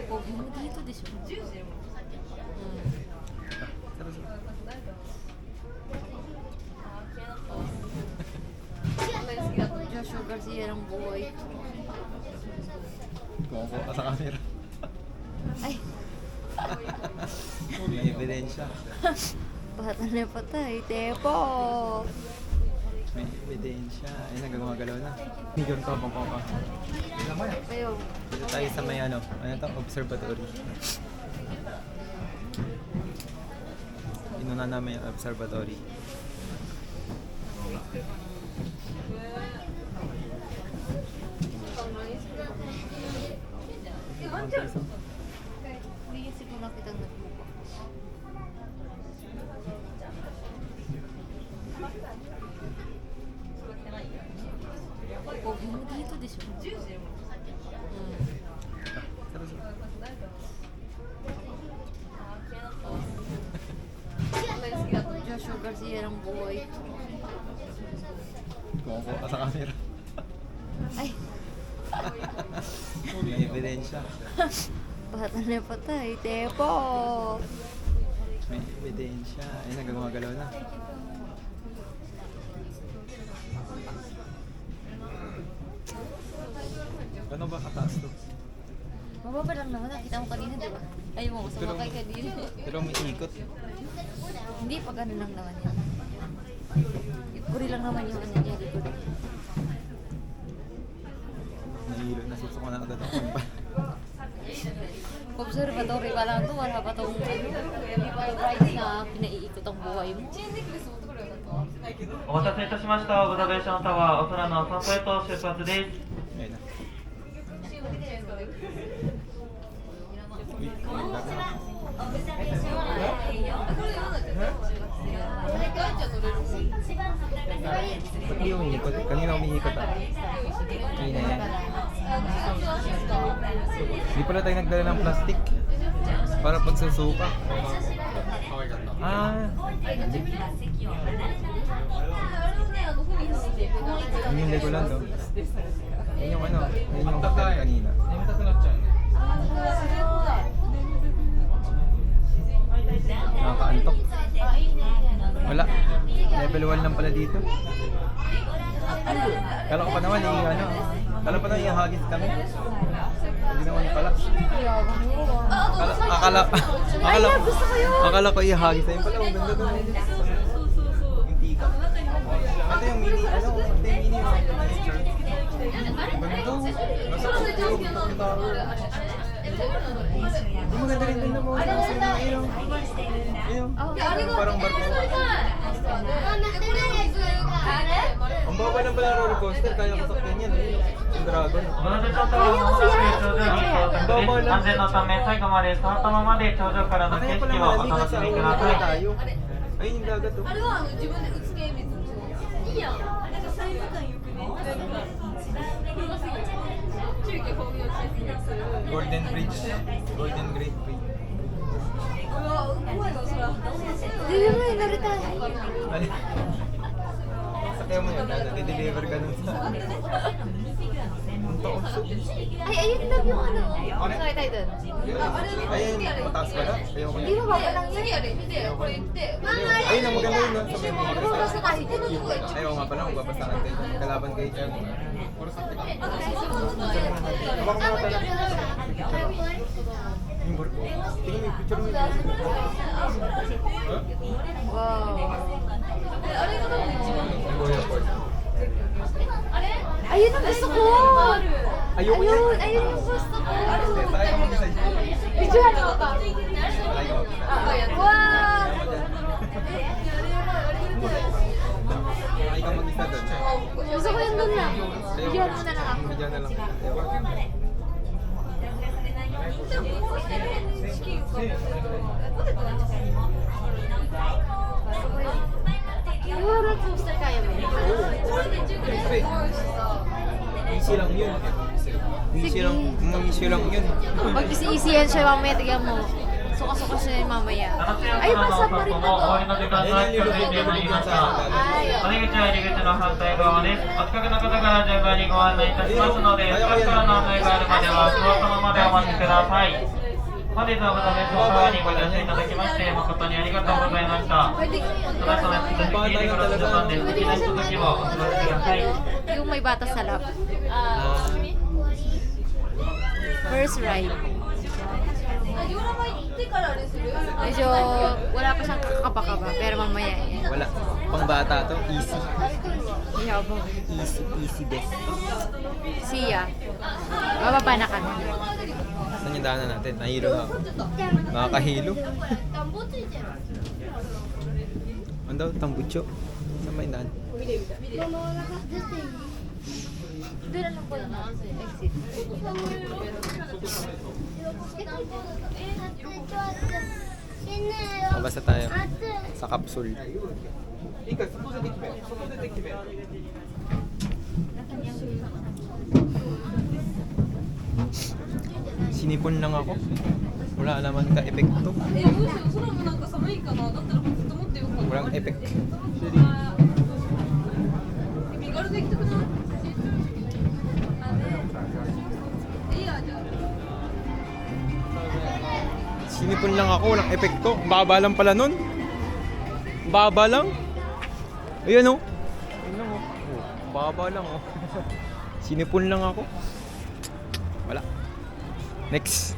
ここギートでしょ。Joshua Garcia ng buhay. Kumukuha sa camera. Ay, May ebidensya. patay na patay. Tepo! May ebidensya. Ayun, nagagumagalaw na. Medium to, pangkong ka. Kayo. Dito tayo sa may ano to, observatory. Inuna namin yung observatory. Hindi kasi ko nakita ng nagbuka. Pogi mo dito deしょ。Joshua Garcia ng buhay. Kumukuha sa camera. Ay, May ebidensya. patay na patay. Tepo! May ebidensya. Ayun, nagagumagalaw na. Gano'n ba kataas to? Mababa lang naman. Nakita mo kanina, di ba? Ayaw mo, sumakay ka din. Pero may ikot. Hindi, pag ano lang naman yan. Ikuri lang naman yung ano niya, likod. Nahilo na, susuko na agad ako. Observatory pa lang to, wala pa tong hindi pa rides na pinaiikot ang buhay mo. お待たせいたしました。オブザベーションタワーお空のお散歩へと出発です。 Ayun na. Uy, maganda na. Ba't di umiikot? Kanina umiikot ah. Kanina yan. Hindi pala tayo nagdala ng plastic. Para pagsusuka. Ah. Yun yung Legoland oh. Yun yung ano, yun yung hotel kanina. Nakakaantok. Wala. Level 1 lang pala dito. Kala ko pa naman ano. Kala pa naman ihagis kami. Hindi naman pala. Akala ko ihagis. Ayun pala, ang ganda doon. Yung tika. Ito yung mini, ano, ito yung mini church. Ang ganda. Nasa tulog. Yung maganda rin din naman. Ayun. Parang barko. Ang baba ng pala roller coaster, kaya kasakyan yan. Yung dragon. オブザベーションタワーの近く頂上に到着です。安全のため最後まで座ったままで頂上からの景色をお楽しみください。 Ayun yung dagat oh. あれは自分で打つ系別にいいやん。なんかサイズ感よくね。中継工業施設です。 Golden Bridge. Golden Great Bridge. うわ、うまいわそら。 Hindi naman, narita. Ano? Sakya mo yun, deliver ka nun sa... Ang taon so. Ay, ayun lang yung ano. Sakay tayo dun. Ayun, mataas ba na? Ayaw ko Hindi na. mo ba lang 次 yan? やれ見てこれ見て。 Ayun ang maganda yun, no? Sa may mga Ano ba sa kahit? Ayaw nga pala, magbabasahan tayo. Kalaban kay Jem. Habang mga talaga. Yung barko. Tingnan mo yung picture mo yung barko. Wow. あれが多分一番。 Goya Port. あれ？ Ayun ang gusto ko! Ayoko yan. Ayun, ayun yung gusto ko! Tayo ka mag-isa dyan. Picturean mo ka! Tayo ka mag-isa. Wow! Tayo ka mag-isa doon. Gusto ko yun dun lang. Bigyan mo na lang ako. Bigyan na lang. Ayaw. Yung roller coaster kaya mo. Siyempre. Easy lang yun. Easy lang yun. Pag easy yan siya mamaya, tigyan mo. Suka-suka siya yun mamaya. Ay, basta pa rin na to. 終わりの時間が近づいてまいりました。 Ay, お出口は入り口の反対側です。お近くの方から順番にご案内いたしますので、近くからの案内があるまでは座ったままでお待ちください。本日はお待たせ紹介にご乗車いただきまして誠にありがとうございました。ただし続き聞いてくださったんで、好きな続きをお座りください。 Yung may bata sa lap. First ride. あ、ヨーロッパ行ってからあれする？ Medyo wala pa siyang kakaba-kaba, pero mamaya yan. Wala. Pang bata to. Easy. Yabang. Easy des. Siya. Bababa na kami. Saan yung daanan natin? Nahilo nga ako. Nakakahilo. Ano daw? Tambucho? Saan ba yung daan? Doon na lang po yung exit. Mabasa tayo. Sa kapsul. Sinipon lang ako. Wala naman ka-epekto. え、どうしよう。空もなんか寒いかな。だったらずっと持ってようかな。 Walang epek. 身軽で行きたくない？あ、ね。いいや、じゃあ。 Sinipon lang ako. Walang epekto. Baba lang pala nun. Baba lang. Ayan o. Baba lang o. Sinipon lang ako. Wala. Next.